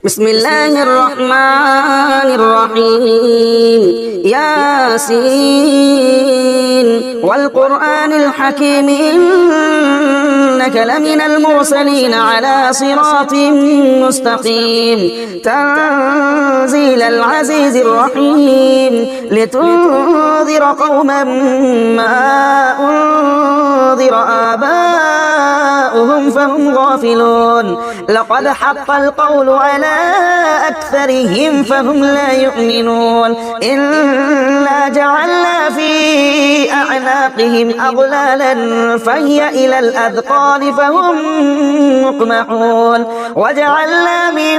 بسم الله الرحمن الرحيم ياسين والقرآن الحكيم إنك لمن المرسلين على صراط مستقيم تنزيل العزيز الرحيم لتنذر قوما ما أنذر آباؤهم فهم غافلون لقد حق القول على أكثرهم فهم لا يؤمنون إنا جعلنا في أعناقهم أغلالا فهي إلى الأذقان فهم مقمحون وجعلنا من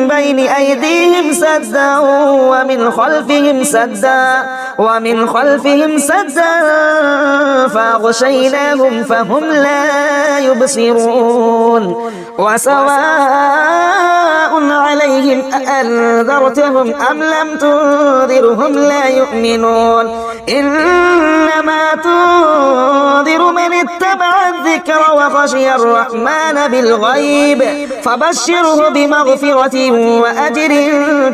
بين أيديهم سدا ومن خلفهم سدا فأغشيناهم فهم لا يبصرون وسواء عليهم أأنذرتهم أم لم تنذرهم لا يؤمنون إنما تنذر من اتبع الذكر وخشي الرحمن بالغيب فبشره بمغفرة وأجر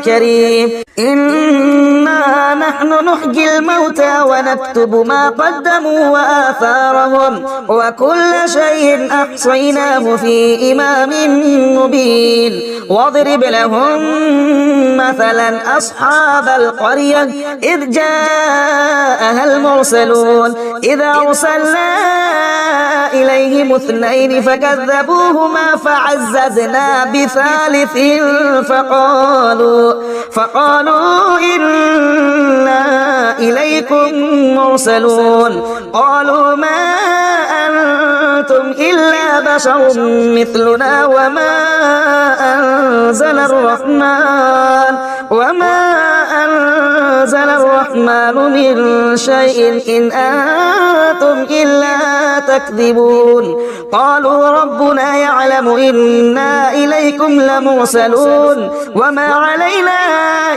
كريم إنا نحن نحيي الموتى ونكتب ما قدموا وآثارهم وكل شيء أحصيناه في إمام مبين واضرب لهم مثلا أصحاب القرية إذ جاءها المرسلون إذا أرسلنا إليهم اثنين فكذبوهما فعززنا بثالث فقالوا إنا إليكم مرسلون قالوا ما أنتم إلا بشر مثلنا وما أنزل الرحمن من شيء إن أنتم إلا تكذبون قالوا ربنا يعلم إنا إليكم لمرسلون وما علينا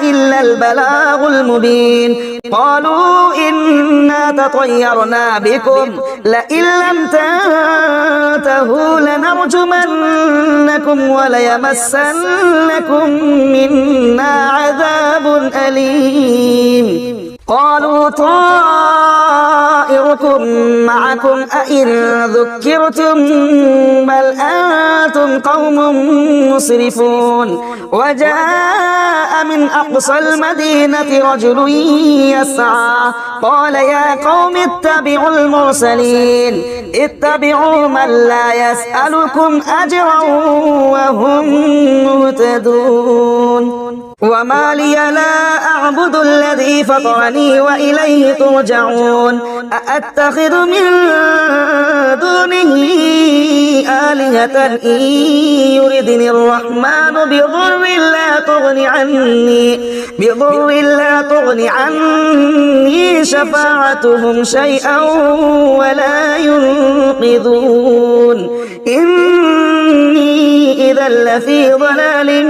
إلا البلاغ المبين قالوا إنا تطيرنا بكم لئن لم تنتهوا لنرجمنكم وليمسنكم منا عذاب أليم قالوا طائركم معكم أئن ذكرتم بل أنتم قوم مسرفون وجاء من أقصى المدينة رجل يسعى قال يا قوم اتبعوا المرسلين اتبعوا من لا يسألكم أجرا وهم مهتدون وما لي لا أعبد الذي فطرني وإليه ترجعون أأتخذ من دونه آلهة إن يردني الرحمن بضر لا تغن عني شفاعتهم شيئا ولا ينقذون إني إذا لفي ضلال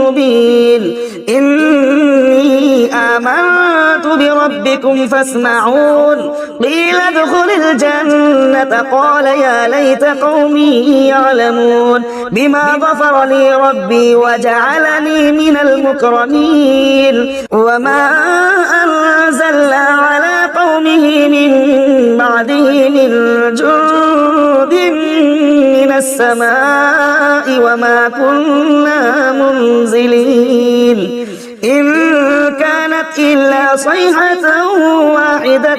مبين إني آمنت بربكم فاسمعون قيل ادخل الجنة قال يا ليت قومي يعلمون بما غفر لي ربي وجعلني من المكرمين وما أنزلنا على قومه من بعده من جند من السماء وما كنا منزلين إن كانت إلا صيحة واحدة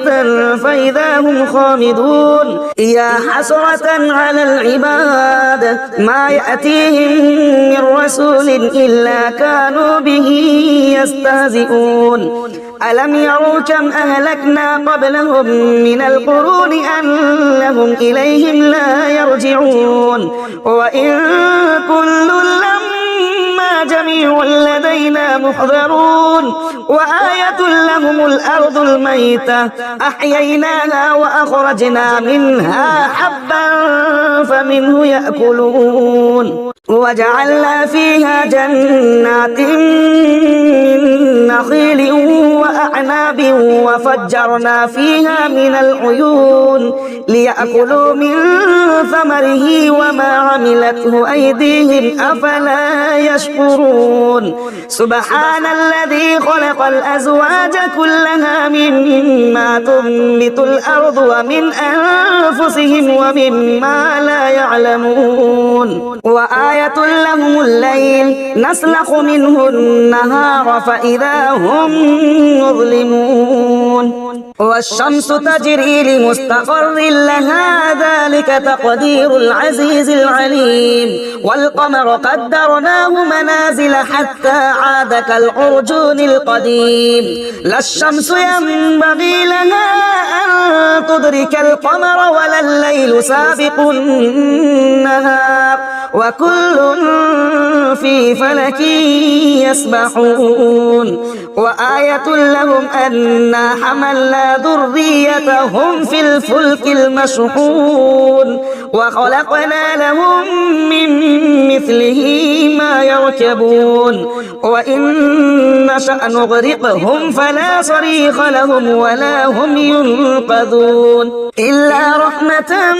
فإذا هم خامدون يا حسرة على العباد ما يأتيهم من رسول إلا كانوا به يستهزئون ألم يروا كم أهلكنا قبلهم من القرون أنهم إليهم لا يرجعون وإن كل لما جميع لدينا محضرون وآية لهم الأرض الميتة أحييناها وأخرجنا منها حبا فمنه يأكلون وجعلنا فيها جنات من نخيل وأعناب وفجرنا فيها من العيون ليأكلوا من ثمره وما عملته أيديهم أفلا يشكرون سبحان الذي خلق الأزواج كلها مما تنبت الأرض ومن أنفسهم ومما لا يعلمون وآية لهم الليل نسلخ منه النهار فإذا هم مظلمون والشمس تجري لمستقر لها ذلك تقدير العزيز العليم والقمر قدرناه منازل حتى عاد كالعرجون القديم لا الشمس ينبغي لها أن تدرك القمر ولا الليل سابق النهار وكل في فلك يسبحون وآية لهم أنا حملنا ذريتهم في الفلك المشحون وخلقنا لهم من مثله ما يركبون وإن نشأ نغرقهم فلا صريخ لهم ولا هم ينقذون إلا رحمة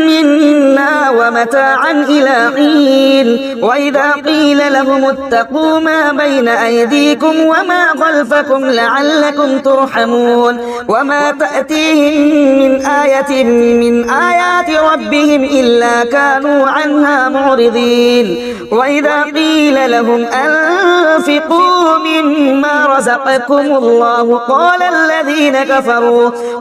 منا ومتاعا إلى حين وإذا قيل لهم اتقوا ما بين أيديكم وما خلفكم لعلكم ترحمون وما تأتيهم من آية من آيات ربهم إلا كانوا عنها معرضين وإذا قيل لهم أنفقوا مما رزقكم الله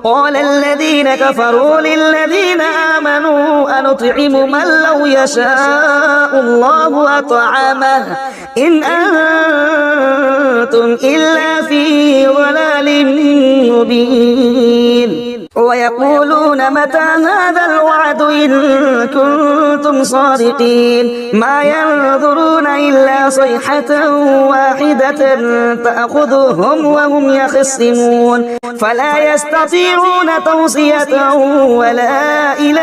قال الذين كفروا للذين آمنوا أنطعم من لو يشاء الله أطعمه إن أنتم إلا في ضلال مبين ويقولون متى هذا الوعد إن كنتم صادقين ما ينظرون إلا صيحة واحدة تأخذهم وهم يخصمون فلا يستطيعون توصية ولا إلى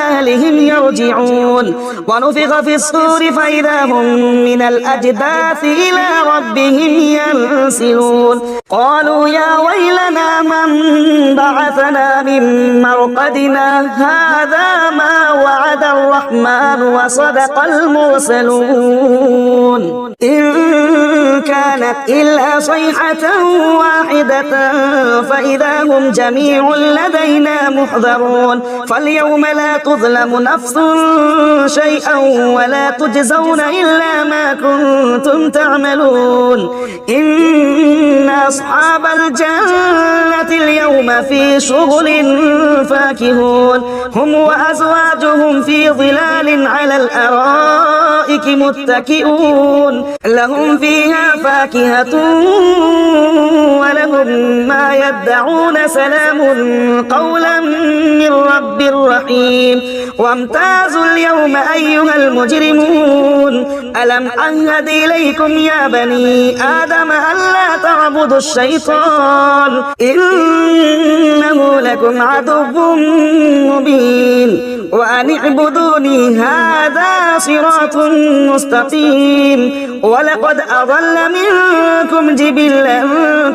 أهلهم يرجعون ونفخ في الصور فإذا هم من الأجداث إلى ربهم ينسلون قالوا يا ويلنا من بعثنا من مرقدنا هذا ما وعد الرحمن وصدق المرسلون إن كانت إلا صيحة واحدة فإذا هم جميع لدينا محضرون فاليوم لا تظلم نفس شيئا ولا تجزون إلا ما كنتم تعملون إن أصحاب الجنة اليوم في شغل فاكهون هم وأزواجهم في ظلال على الأرائك متكئون لهم فيها فاكهة ولهم ما يدعون سلام قولا من رب رحيم وامتازوا اليوم أيها المجرمون ألم أعهد إليكم يا بني آدم ألا تعبدوا الشيطان إنه لكم عدو مبين وأن اعبدوني هذا صراط مستقيم ولقد أضل منكم جبلا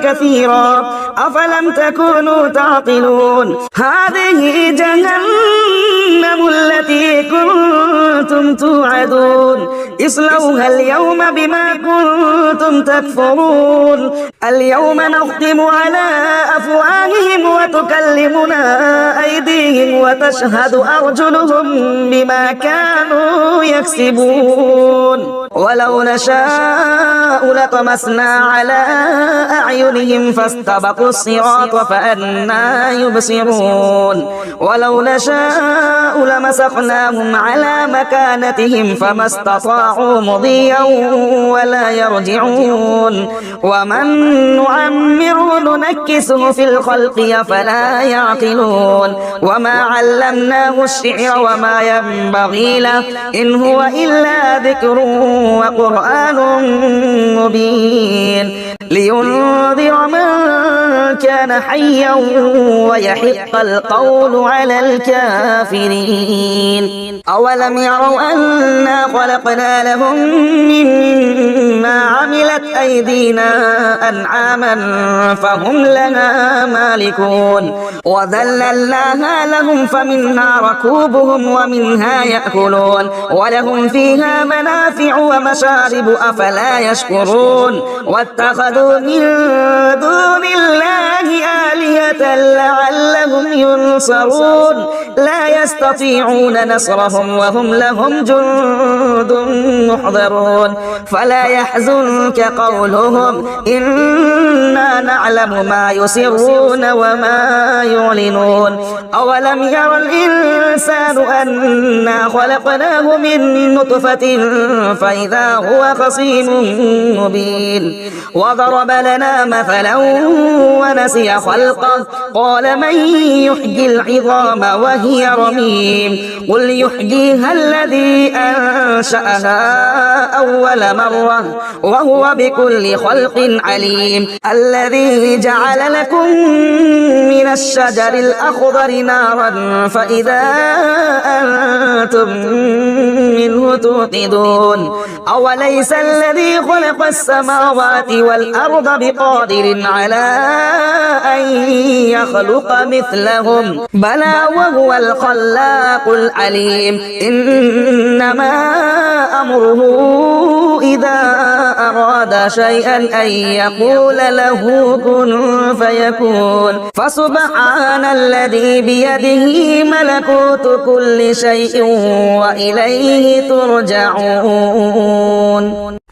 كثيرا أفلم تكونوا تعقلون هذه جهنم التي كنتم توعدون اصلوها اليوم بما كنتم تكفرون اليوم نختم على أفواههم وتكلمنا أيديهم وتشهد أرجلهم بما كانوا يكسبون ولو نشاء لطمسنا على أعينهم فاستبقوا الصراط فأنى يبصرون ولو نشاء لمسخناهم على مكانتهم فما استطاعوا مضيا ولا يرجعون ومن نعمره ننكسه في الخلق أفلا يعقلون وما علمناه الشعر وما ينبغي له إن هو إلا ذكر وقرآن مبين لينذر من كان حيا ويحق القول على الكافرين أولم يروا أنا خلقنا لهم مما عملت أيديهم أيدينا أنعاما فهم لها مالكون وذللناها لهم فمنها ركوبهم ومنها يأكلون ولهم فيها منافع ومشارب أفلا يشكرون واتخذوا من دون الله آلهة لعلهم ينصرون لا يستطيعون نصرهم وهم لهم جند محضرون فلا يحزنك قولهم إنا نعلم ما يسرون وما يعلنون أولم ير الإنسان أنا خلقناه من نطفة فإذا هو خصيم مبين وضرب لنا مثلا ونسي خلقه قال من يحيي العظام وهي رميم قل يحييها الذي أنشأها أول مرة وهو بكل خلق عليم الذي جعل لكم من الشجر الأخضر نارا فإذا أنتم منه توقدون أوليس الذي خلق السماوات والأرض بقادر على أن يخلق مثلهم بلى وهو الخلاق العليم إنما أمره إذا أراد شيئا أن يقول له كن فيكون فسبحان الذي بيده ملكوت كل شيء وإليه ترجعون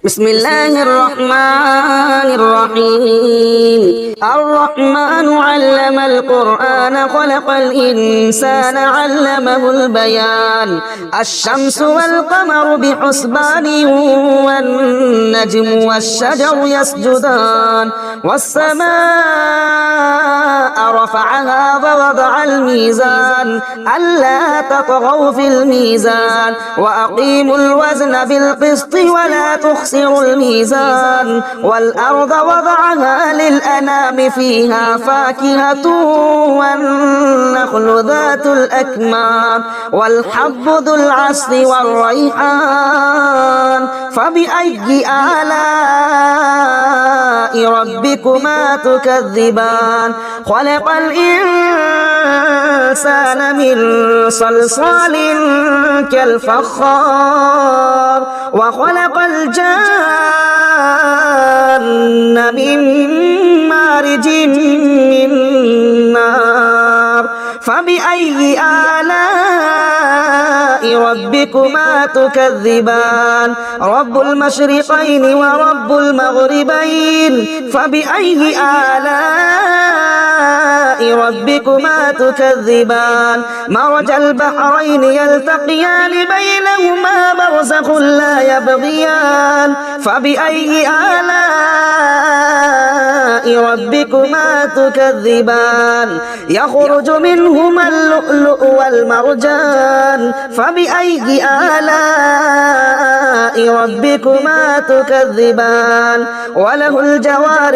بسم الله الرحمن الرحيم الرحمن علم القرآن خلق الإنسان علمه البيان الشمس والقمر بحسبان والنجم والشجر يسجدان والسماء رفعها ووضع الميزان ألا تطغوا في الميزان وأقيموا الوزن بالقسط ولا تخسروا الميزان والأرض وضعها للأنام فيها فاكهة والنخل ذات الأكمام والحب ذو العصف والريحان فبأي آلاء ربكما تكذبان خلق الإنسان من صلصال كالفخار وخلق الجان من مارج من نار فبأي آلاء ربكما تكذبان رب المشرقين ورب المغربين فبأي آلاء ربكما تكذبان مرج البحرين يلتقيان بينهما برزخ لا يبغيان فبأي آلاء ربكما تكذبان يخرج منهما اللؤلؤ والمرجان فبأي آلاء ربكما تكذبان وله الجوار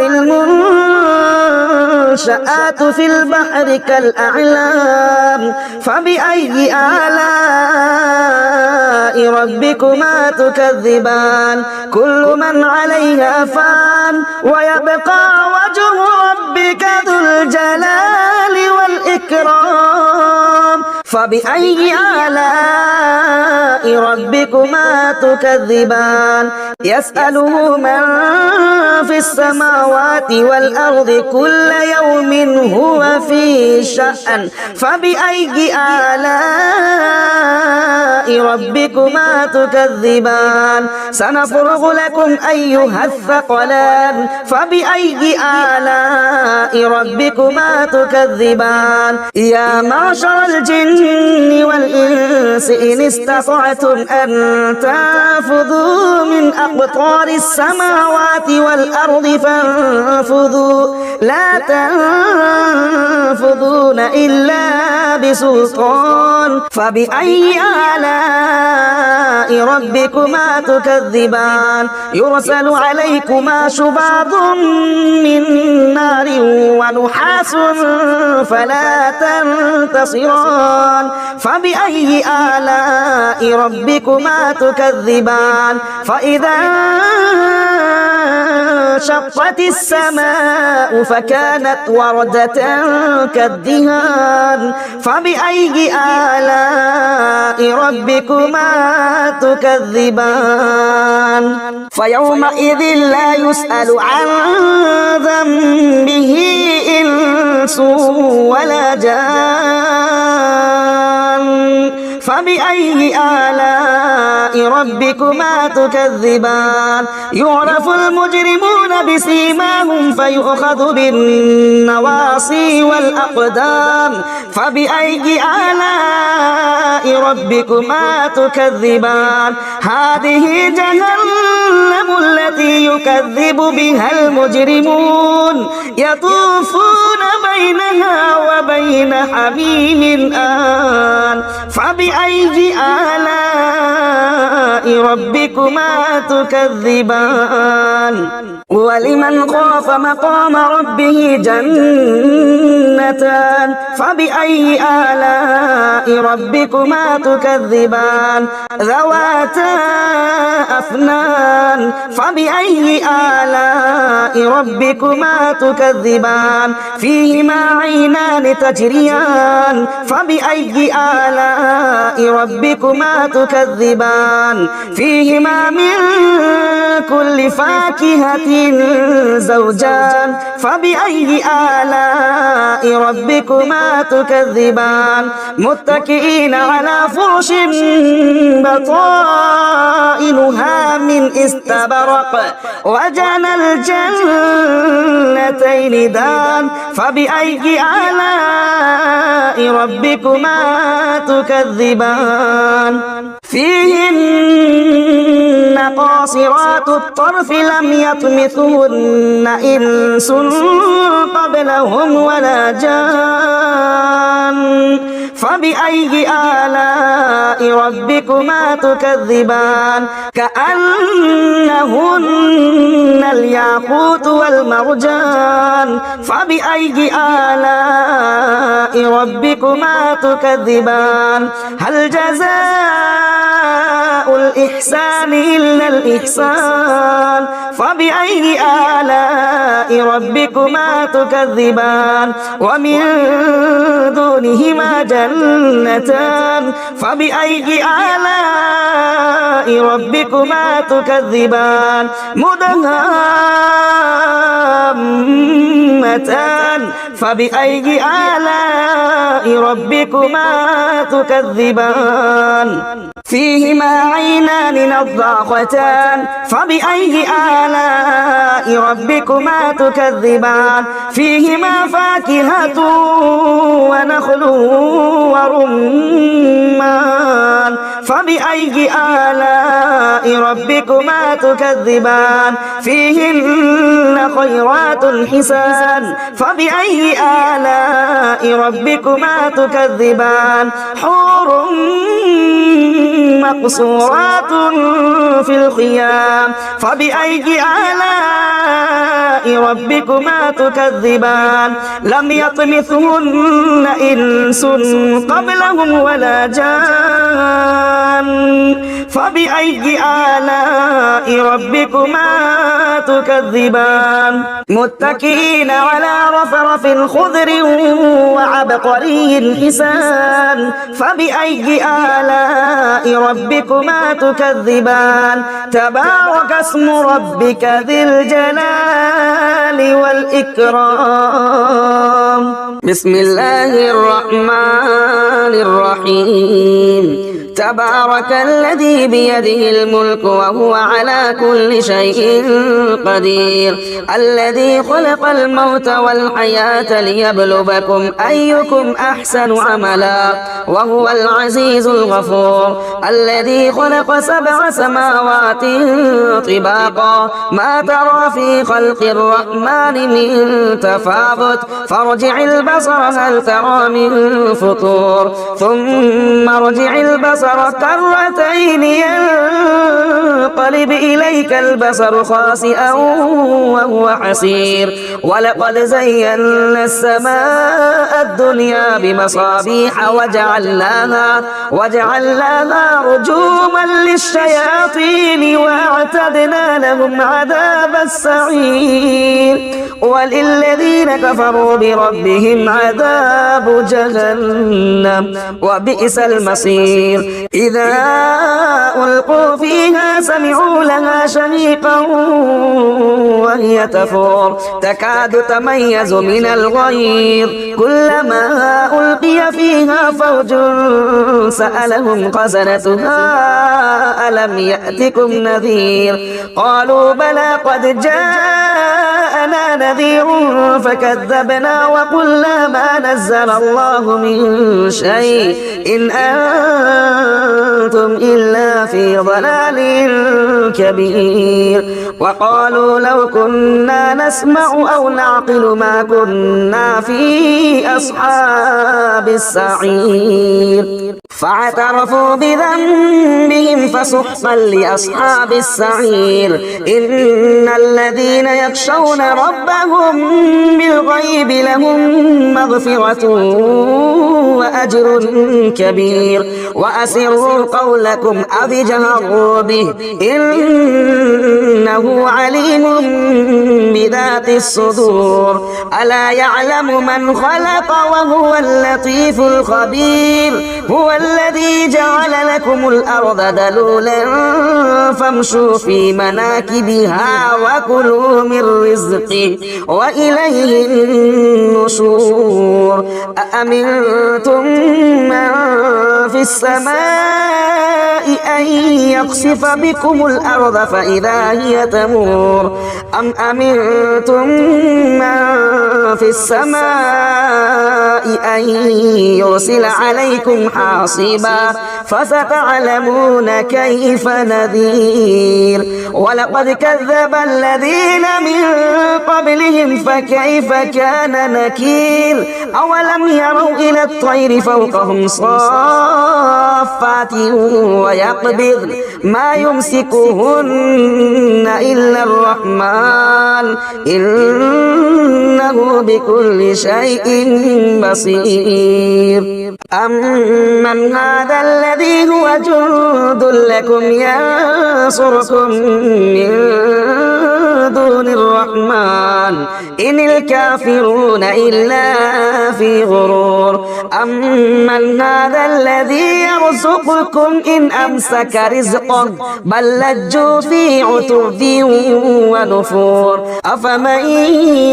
المنشآت في البحر كالأعلام فبأي آلاء ربكما تكذبان كل من عليها فان ويبقى وجه ربك ذو الجلال والإكرام فبأي آلاء ربكما تكذبان يسأله من في السماوات والأرض كل يوم هو في شأن فبأي آلاء ربكما تكذبان سنفرغ لكم أيها الثقلان فبأي آلاء ربكما تكذبان يا معشر الجن والإنس إن استطعتم أن تنفذوا من أقطار السماوات والأرض فانفذوا لا تنفذون إلا بسلطان فبأي آلاء ربكما تكذبان يرسل عليكما شباب من نار ونحاس فلا تنتصران فبأي آلاء ربكما تكذبان فإذا وانشقت السماء فكانت وردة كالدهان فبأي آلاء ربكما تكذبان فيومئذ لا يسأل عن ذنبه إنس ولا جان فبأي آلاء ربكما تكذبان يعرف المجرمون بسيماهم فيؤخذ بالنواصي والأقدام فبأي آلاء ربكما تكذبان هذه جهنم التي يكذب بها المجرمون يطوفون بينها وبين حميم آن فبأي آلاء ربكما تكذبان ولمن خاف مقام ربه جنتان فبأي آلاء ربكما تكذبان ذواتا أفنان فبأي آلاء ربكما تكذبان فيهما عينان تجريان فبأي آلاء ربكما تكذبان فيهما من كل فاكهة زوجان فبأي آلاء ربكما تكذبان متكئين على فرش بطائنها من استبرق وجنى الجنتين دان فبأي آلاء ربكما تكذبان فيهن قاصرات الطرف لم يطمثهن إنس قبلهم ولا جان فبأي آلاء ربكما تكذبان كأنهن الياقوت والمرجان فبأي آلاء ربكما تكذبان هل جزاء الإحسان إلا الإحسان فبأي آلاء ربكما تكذبان ومن دونهما جنتان فبأي آلاء ربكما تكذبان مدهامتان فبأي آلاء ربكما تكذبان فيهما عينان نضاختان فبأي آلاء ربكما تكذبان فيهما فاكهة ونخل ورمان فبأي آلاء ربكما تكذبان فيهن خيرات حسان فبأي آلاء ربكما تكذبان حور مقصورات في الخيام فبأي آلاء ربكما تكذبان لم يطمثهن إنس قبلهم ولا جان فبأي آلاء ربكما تكذبان متكئين على رفرف خضر وعبقري حسان فبأي آلاء ربكما تكذبان تبارك اسم ربك ذي الجلال والإكرام بسم الله الرحمن الرحيم تبارك الذي بيده الملك وهو على كل شيء قدير الذي خلق الموت والحياة ليبلوكم أيكم أحسن عملا وهو العزيز الغفور الذي خلق 7 سماوات طباقا ما ترى في خلق الرحمن الرحمن من تفاوت فارجع البصر هل ترى من فطور ثم ارجع البصر كرتين ينقلب إليك البصر خاسئا وهو حسير ولقد زينا السماء الدنيا بمصابيح وجعلناها رجوما للشياطين وأعتدنا لهم عذاب السعير وللذين كفروا بربهم عذاب جهنم وبئس المصير إذا ألقوا فيها سمعوا لها شهيقا وهي تفور تكاد تميز من الغيظ كلما ألقي فيها فوج سألهم خزنتها ألم يأتكم نذير قالوا بلى قد جاءنا نذير فكذبنا وقلنا ما نزل الله من شيء إن أنتم إلا في ضلال كبير وقالوا لو كنا نسمع أو نعقل ما كنا في أصحاب السعير فاعترفوا بذنبهم فسحقا لأصحاب السعير إن الذين يخشون ربهم بالغيب لهم مغفرة وأجر كبير وأسروا قولكم أو اجهروا به إنه عليم بذات الصدور ألا يعلم من خلق وهو اللطيف الخبير هو الذي جعل لكم الأرض ذلولا فامشوا في مناكبها وكلوا من رزقه وإليه النشور أأمنتم من في السماء أن يخسف بكم الأرض فإذا هي تمور أم أمنتم من في السماء أن يرسل عليكم حاصبا فستعلمون كيف نذير ولقد كذب الذين من قبلهم فكيف كان نكير أولم يروا إلى الطير فوقهم صافات ويقبض ما يمسكهن إلا الرحمن إنه بكل شيء بصير أمن هذا الذي هو جند لكم ينصركم من دون الرحمن إن الكافرون إلا في غرور أمن هذا الذي يرزقكم إن أمسك رزقه بل لجوا في عتو ونفور أفمن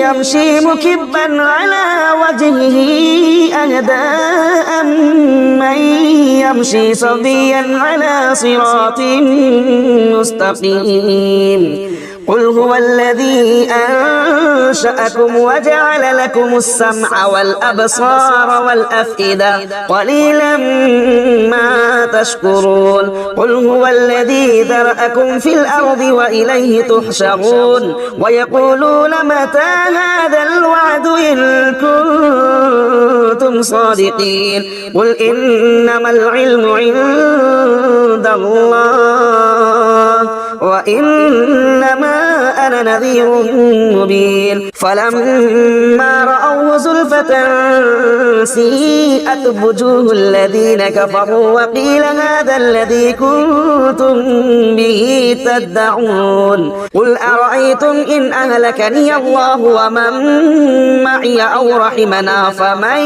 يمشي مكبا على وجهه أهدى أمن يمشي صبيا على صراط مستقيم قل هو الذي أنشأكم وجعل لكم السمع والأبصار والأفئدة قليلا ما تشكرون قل هو الذي ذرأكم في الأرض وإليه تحشرون ويقولون متى هذا الوعد إن كنتم صادقين قل إنما العلم عند الله وإنما أنا نذير مبين فلما رأوه زلفة سيئت وجوه الذين كفروا وقيل هذا الذي كنتم به تدعون قل أرأيتم إن أهلكني الله ومن معي أو رحمنا فمن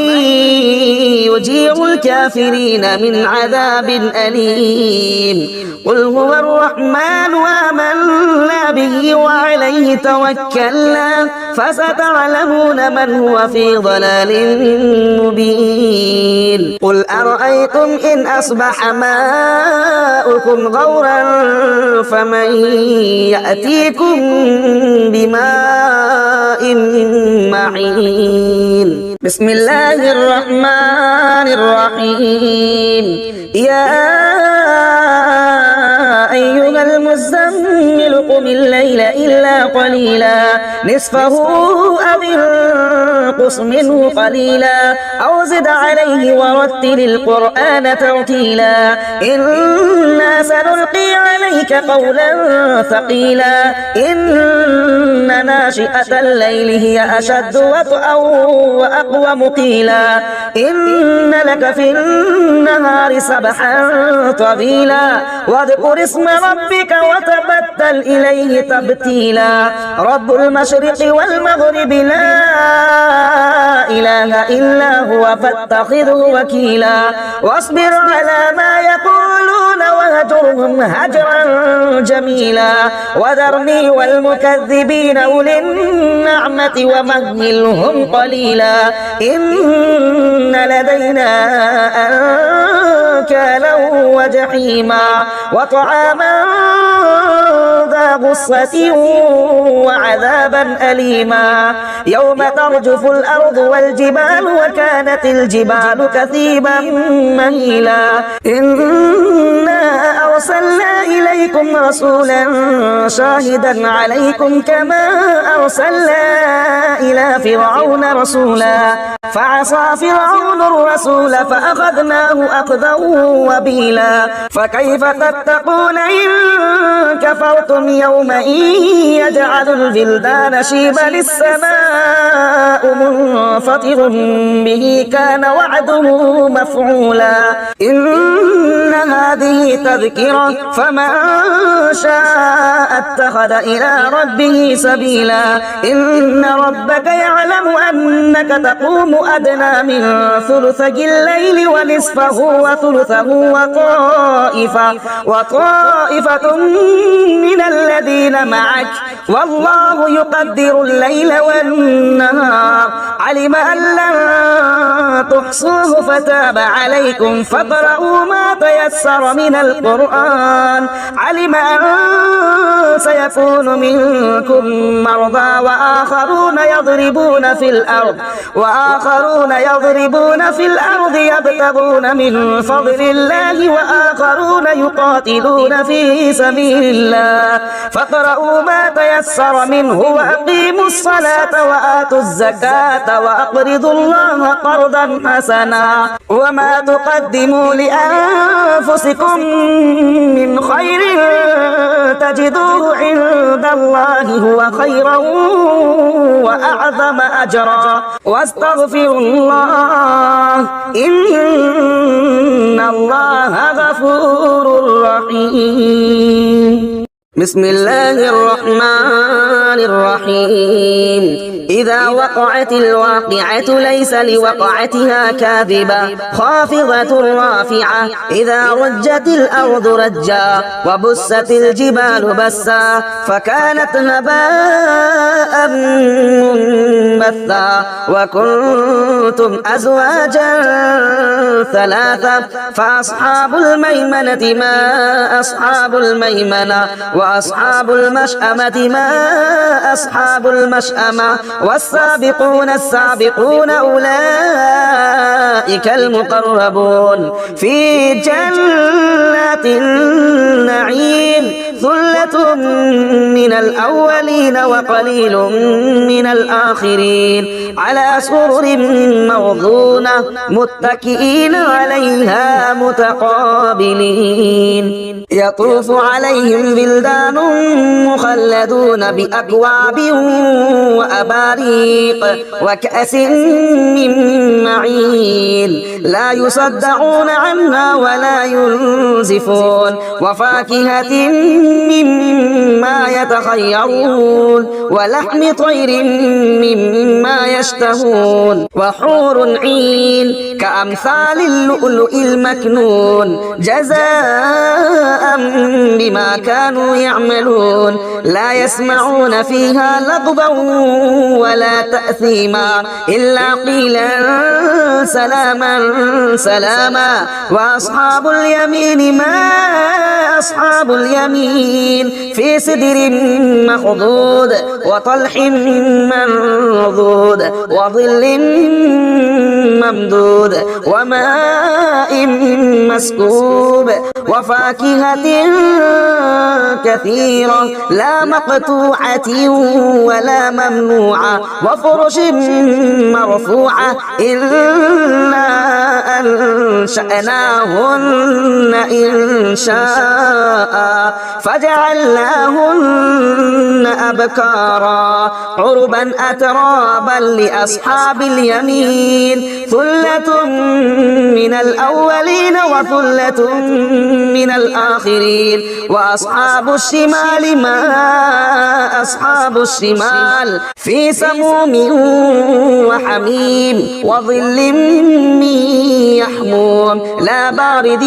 يجير الكافرين من عذاب أليم قل هو الرحمن وآمنا به وعليه توكلنا فستعلمون من هو في ضلال مبين قل أرأيتم إن أصبح ماؤكم غورا فمن يأتيكم بماء معين بسم الله الرحمن الرحيم يا أيها المزمل قم الليل إلا قليلا نصفه أو انقص منه قليلا أو زد عليه ورتل القرآن ترتيلا إنا سنلقي عليك قولا ثقيلا إن ناشئة الليل هي أشد وطئا وأقوم قيلا إن لك في النهار سبحا طويلا واذكر اسم ربك وتبتل إليه تبتيلا رب المشرق والمغرب لا إله إلا هو فاتخذه وكيلا واصبر على ما يقولون وهجرهم هجرا جميلا وذرني والمكذبين أولي النعمة ومهلهم قليلا إن لدينا أنكالا وجحيما وطعاما ذا غصة وعذابا أليما يوم ترجف الأرض والجبال وكانت الجبال كثيبا مهيلا إنا أرسلنا إليكم رسولا شاهدا عليكم كما أرسلنا إلى فرعون رسولا فعصى فرعون الرسول فأخذناه أخذا وبيلا فكيف تتقون إن كفرتم يوما يجعل البلدان شيبا السماء منفطر به كان وعده مفعولا إن هذه تذكرة فمن شاء اتخذ إلى ربه سبيلا إن ربك يعلم أنك تقوم أدنى من ثلثي الليل ونصفه وثلثه وطائفة من الذين معك والله يقدر الليل والنهار علم أن لن تحصوه فتاب عليكم فاقرؤوا ما تيسر من القرآن علم أن سيكون منكم مرضى وآخرون يضربون في الأرض يبتغون من فضل الله وآخرون يقاتلون في سبيل الله فاقرؤوا ما تيسر منه وأقيموا الصلاة وآتوا الزكاة وأقرضوا الله قرضا حسنا وما تقدموا لأنفسكم من خير تجدوه عند الله هو خيرا وأعظم أجرا واستغفروا الله إن الله غفور رحيم بسم الله الرحمن الرحيم إذا وقعت الواقعة ليس لوقعتها كاذبة خافضة رافعة إذا رجت الأرض رجا وبست الجبال بسا فكانت هباء منبثا وكنتم أزواجا ثلاثة فأصحاب الميمنة ما أصحاب الميمنة وأصحاب المشأمة ما أصحاب المشأمة والسابقون السابقون أولئك المقربون في جنات النعيم ثلة من الأولين وقليل من الآخرين على سرر موضونة متكئين عليها متقابلين يطوف عليهم بلدان مخلدون بأكواب وأباريق وكأس من معين لا يصدعون عنها ولا ينزفون وفاكهة مما يتخيرون ولحم طير مما يشتهون وحور عين كأمثال اللؤلؤ المكنون جزاء بما كانوا يعملون لا يسمعون فيها لغوا ولا تأثيما إلا قيلا سلاما سلاما وأصحاب اليمين ما أصحاب اليمين في سدر مخضود وطلح منضود وظل ممدود وماء مسكوب وفاكهة كثيرة لا مقطوعة ولا ممنوعة وفرش مرفوعة إنا أنشأناهن إنشاء فجعلناهن أبكارا عربا أترابا لأصحاب اليمين ثلة من الأولين وثلة من الآخرين وأصحاب الشمال ما أصحاب الشمال في سموم وحميم وظل من يحموم لا بارد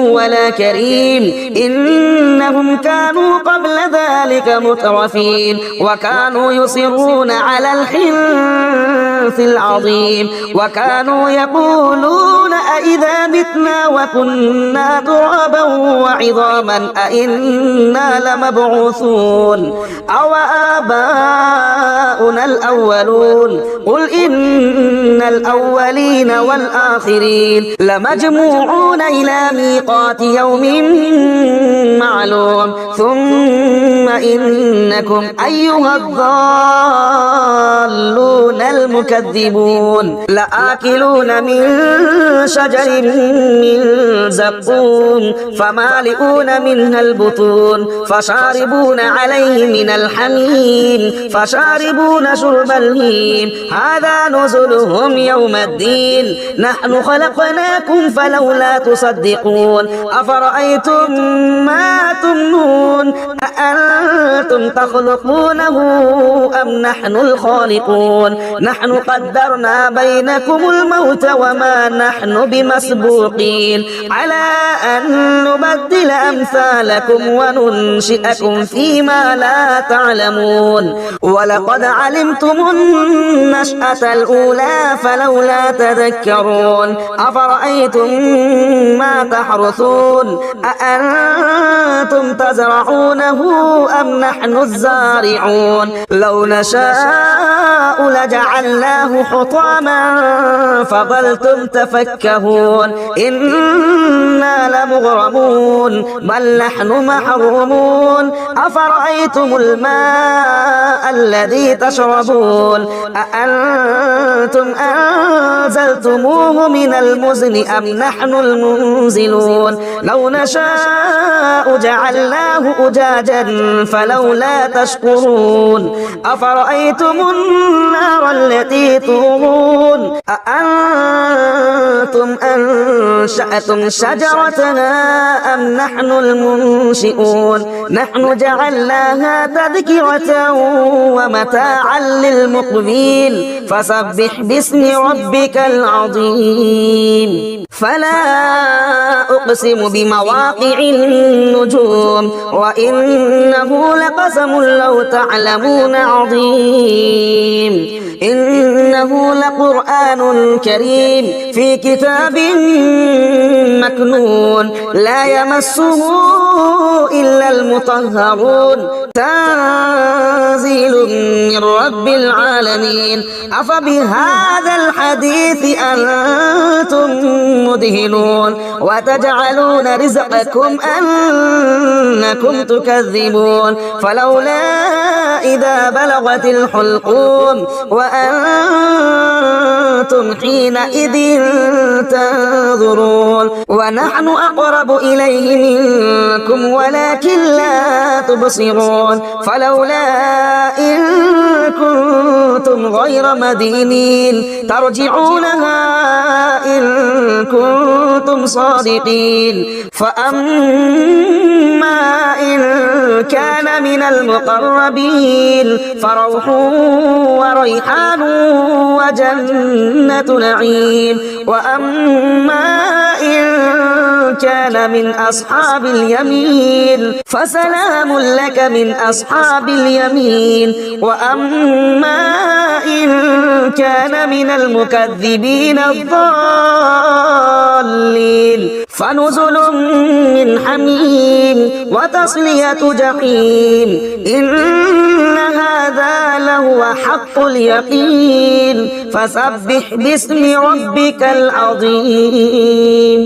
ولا كريم إنهم كانوا قبل ذلك مترفين وكانوا يصرون على الحنث العظيم وكانوا يقولون أئذا متنا وكنا ترابا وعظاما أئنا لمبعوثون أو آباؤنا الأولون قل إن الأولين والآخرين لمجموعون إلى ميقات يوم معلوم ثم إنكم أيها الضالون المكذبون لآكلون من شجر من زقوم فمالئون منها البطون فشاربون عليه من الحميم فشاربون شرب الهيم هذا نزلهم يوم الدين نحن خلقناكم فلولا تصدقون أفرأيتم ما تمنون أأنتم تخلقونه أم نحن الخالقون نحن قدرنا بينكم الموت وما نحن بمسبوقين على أن نبدل أمثالكم وننشئكم فيما لا تعلمون ولقد علمتم النشأة الأولى فلولا تذكرون أفرأيتم ما تحرثون أأنتم تزرعونه أم نحن الزارعون لو نشاء لجعلناه حطاما فظلتم تفكهون إنا لمغرمون بل نحن محرومون أفرأيتم الماء الذي تشربون أأنتم أنزلتموه من المزن أم نحن المنزلون لو نشاء جعلناه أجاجا فلولا تشكرون أفرأيتم النار التي تورون أأنتم أنشأتم شجرتها أم نحن المنشئون نحن جعلناها تذكرة ومتاعا للمقبين فسبح باسم ربك العظيم فلا أقسم بمواقع النجوم وإنه لقسم لو تعلمون عظيم إنه لقرآن كريم في كتاب مكنون لا يمسه إلا المطهرون تنزيل من رب العالمين أفبهذا الحديث أنتم مدهنون وتجعلون رزقكم أنكم تكذبون فلولا إذا بلغت الحلقوم وأنتم حينئذ تنظرون ونحن أقرب إليه منكم ولكن لا تبصرون فلولا إن كنتم غير مدينين ترجعونها إن كنتم صادقين فأما إن كان من المقربين فروح وريحان وجنة نعيم وأما إن كان من أصحاب اليمين فسلام لك من أصحاب اليمين وأما إن كان من المكذبين الضالين فنزل من حميم وتصلية جحيم إن هذا لهو حق اليقين فسبح باسم ربك العظيم.